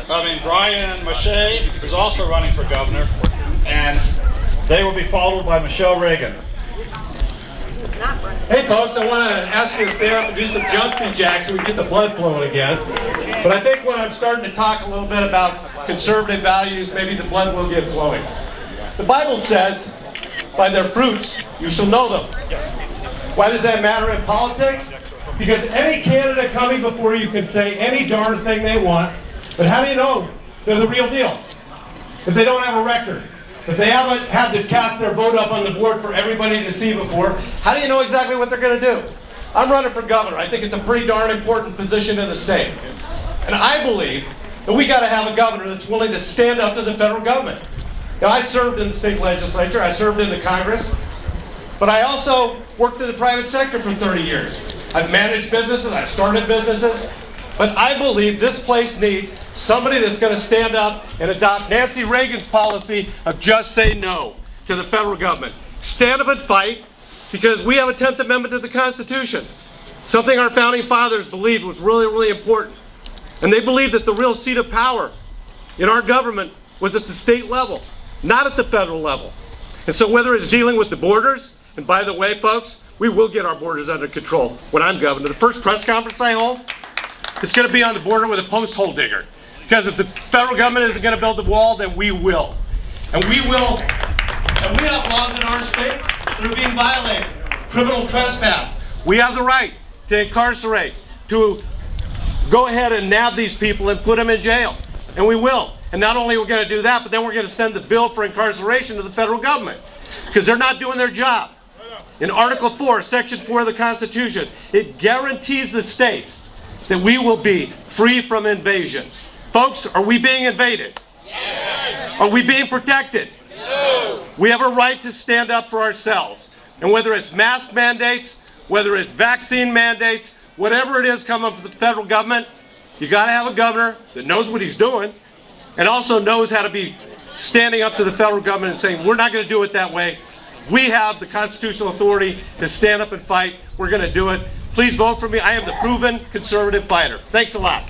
Brian Mache, who's also running for governor, and they will be followed by Michelle Reagan. Hey folks, I want to ask you to stand up and do some jumping jacks so we get the blood flowing again. But I think when I'm starting to talk a little bit about conservative values, maybe the blood will get flowing. The Bible says, by their fruits you shall know them. Why does that matter in politics? Because any candidate coming before you can say any darn thing they want, but how do you know they're the real deal? If they don't have a record, if they haven't had to cast their vote up on the board for everybody to see before, how do you know exactly what they're going to do? I'm running for governor. I think it's a pretty darn important position in the state. And I believe that we got to have a governor that's willing to stand up to the federal government. Now, I served in the state legislature, I served in the Congress, but I also worked in the private sector for 30 years. I've managed businesses, I've started businesses, but I believe this place needs somebody that's going to stand up and adopt Nancy Reagan's policy of just say no to the federal government. Stand up and fight, because we have a 10th Amendment to the Constitution. Something our founding fathers believed was really, really important. And they believed that the real seat of power in our government was at the state level, not at the federal level. And so whether it's dealing with the borders, and by the way, folks, we will get our borders under control when I'm governor. The first press conference I hold, it's going to be on the border with a post hole digger. Because if the federal government isn't going to build the wall, then we will. And we will. And we have laws in our state that are being violated. Criminal trespass. We have the right to incarcerate, to go ahead and nab these people and put them in jail. And we will. And not only are we going to do that, but then we're going to send the bill for incarceration to the federal government. Because they're not doing their job. In Article 4, Section 4 of the Constitution, it guarantees the states that we will be free from invasion. Folks, are we being invaded? Yes. Are we being protected? No. We have a right to stand up for ourselves. And whether it's mask mandates, whether it's vaccine mandates, whatever it is coming from the federal government, you got to have a governor that knows what he's doing and also knows how to be standing up to the federal government and saying, we're not going to do it that way. We have the constitutional authority to stand up and fight. We're going to do it. Please vote for me. I am the proven conservative fighter. Thanks a lot.